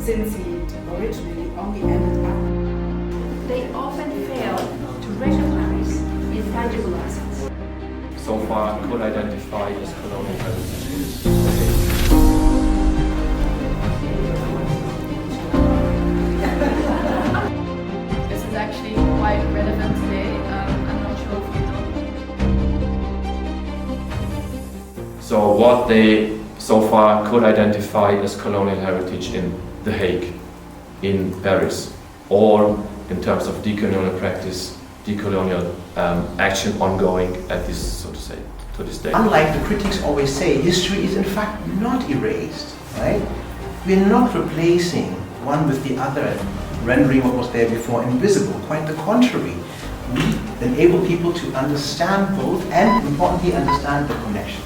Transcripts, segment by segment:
since it originally only ended up. They often fail to recognize intangible assets. So far could identify as colonial heritage. This is actually quite relevant today. I'm not sure if you know. So what they so far could identify as colonial heritage in The Hague, in Paris, or in terms of decolonial practice, decolonial action ongoing at this, so to say, to this day. Unlike the critics always say, history is in fact not erased, right? We're not replacing one with the other, rendering what was there before invisible. Quite the contrary. We enable people to understand both and, importantly, understand the connection.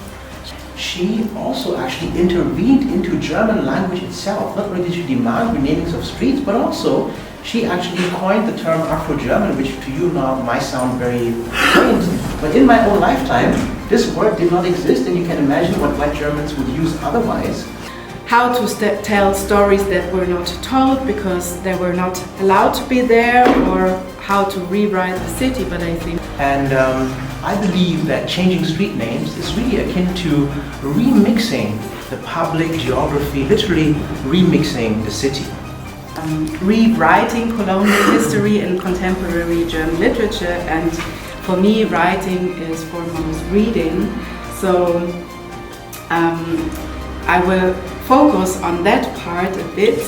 She also actually intervened into German language itself. Not only did she demand renamings of streets, but also she actually coined the term Afro-German, which to you now might sound very quaint. But in my own lifetime, this word did not exist, and you can imagine what white Germans would use otherwise. How to tell stories that were not told because they were not allowed to be there, or how to rewrite the city, but I think. And I believe that changing street names is really akin to remixing the public geography, literally remixing the city. Rewriting colonial history in contemporary German literature, and for me writing is foremost reading, so I will focus on that part a bit.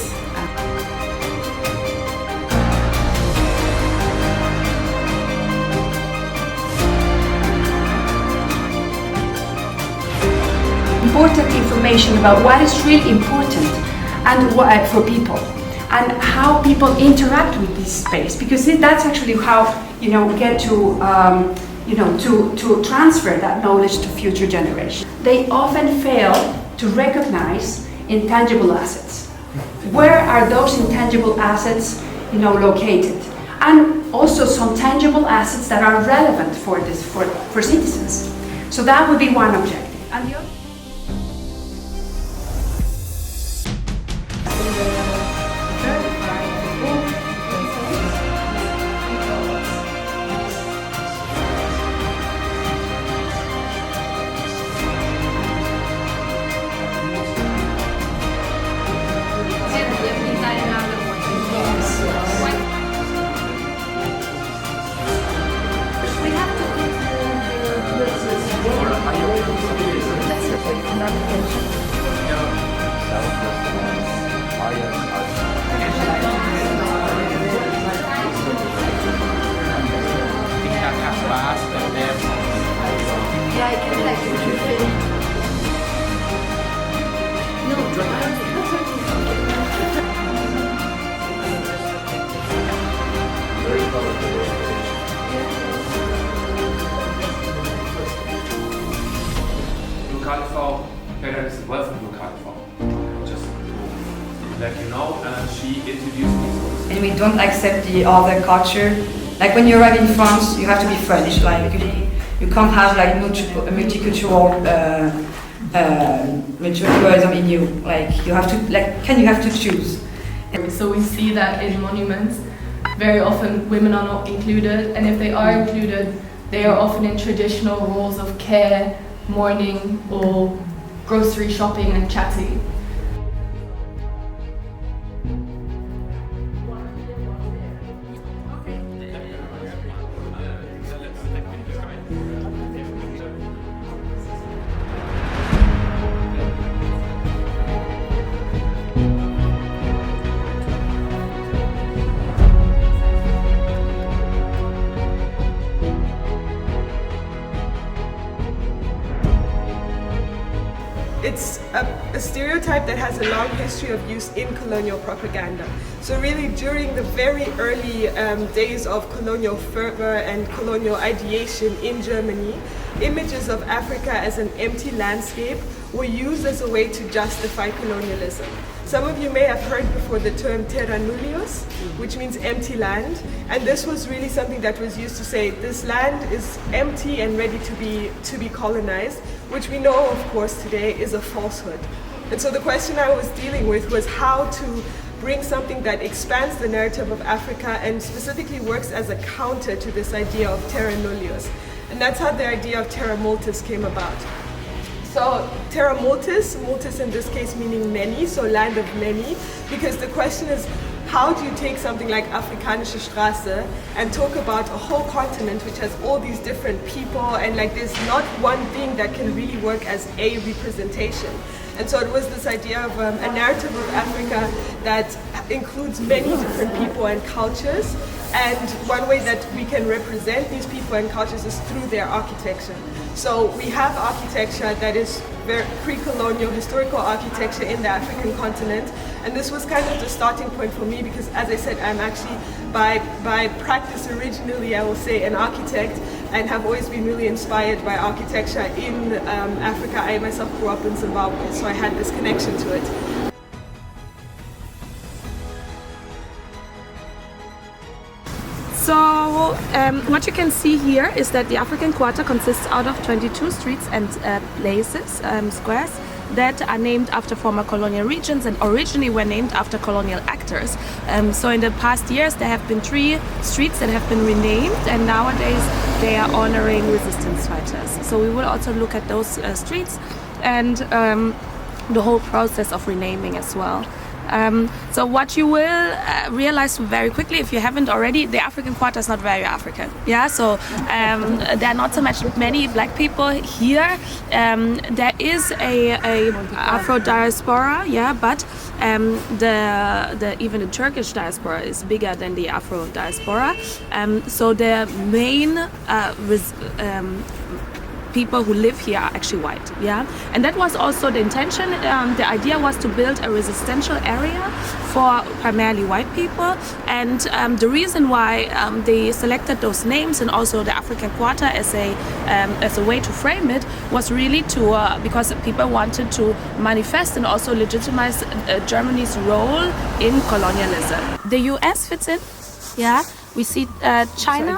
Important information about what is really important and what for people, and how people interact with this space, because that's actually how get to to transfer that knowledge to future generations. They often fail to recognize intangible assets. Where are those intangible assets located? And also some tangible assets that are relevant for citizens. So that would be one objective. And the other Paris wasn't just to let you know, and she introduced me. And we don't accept the other culture. Like when you arrive in France, you have to be French. Like you can't have like multicultural multiculturalism in you. Like you have to choose. So we see that in monuments, very often women are not included, and if they are included, they are often in traditional roles of care, mourning, or grocery shopping and chatting. It's a stereotype that has a long history of use in colonial propaganda. So really during the very early days of colonial fervor and colonial ideation in Germany, images of Africa as an empty landscape were used as a way to justify colonialism. Some of you may have heard before the term terra nullius, which means empty land, and this was really something that was used to say this land is empty and ready to be colonized, which we know of course today is a falsehood. And so the question I was dealing with was how to brings something that expands the narrative of Africa and specifically works as a counter to this idea of terra nullius. And that's how the idea of terra multis came about. So terra multis, multis in this case meaning many, so land of many, because the question is, how do you take something like Afrikanische Straße and talk about a whole continent which has all these different people, and like there's not one thing that can really work as a representation. And so it was this idea of a narrative of Africa that includes many different people and cultures, and one way that we can represent these people and cultures is through their architecture. So we have architecture that is very pre-colonial historical architecture in the African continent, and this was kind of the starting point for me because, as I said, I'm actually by practice originally, I will say, an architect, and have always been really inspired by architecture in Africa. I myself grew up in Zimbabwe, so I had this connection to it. So what you can see here is that the African Quarter consists out of 22 streets and places, squares, that are named after former colonial regions and originally were named after colonial actors. So in the past years there have been 3 streets that have been renamed, and nowadays they are honoring resistance fighters. So we will also look at those streets and the whole process of renaming as well. So what you will realize very quickly, if you haven't already, the African Quarter is not very African. Yeah, so there are not so many black people here. There is a Afro diaspora, yeah, but even the Turkish diaspora is bigger than the Afro diaspora. So the main people who live here are actually white, yeah, and that was also the intention. The idea was to build a residential area for primarily white people, and the reason why they selected those names and also the African Quarter as a way to frame it was really to because people wanted to manifest and also legitimize Germany's role in colonialism. The US fits in, yeah. We see China.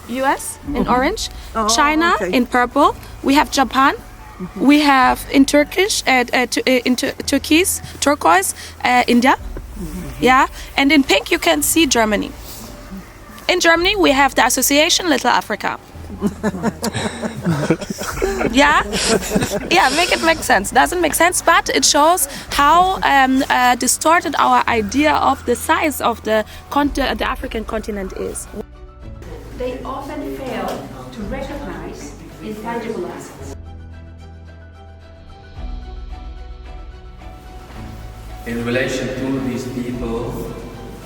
US in orange, China in purple. We have Japan. We have in Turkish, turquoise, India. Yeah, and in pink you can see Germany. In Germany we have the association Little Africa. Yeah, make it make sense. Doesn't make sense, but it shows how distorted our idea of the size of the African continent is. They often fail to recognize intangible assets. In relation to these people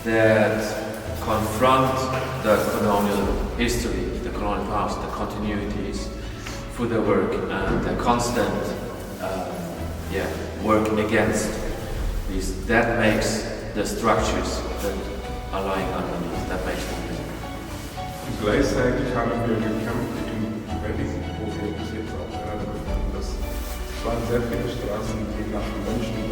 that confront the colonial history, the colonial past, the continuities through their work and the constant work against these, that makes the structures that are lying underneath, that makes them. Gleichzeitig haben wir gekämpft gegen Wedding, wo wir bis jetzt auch das waren sehr viele Straßen, die nach Menschen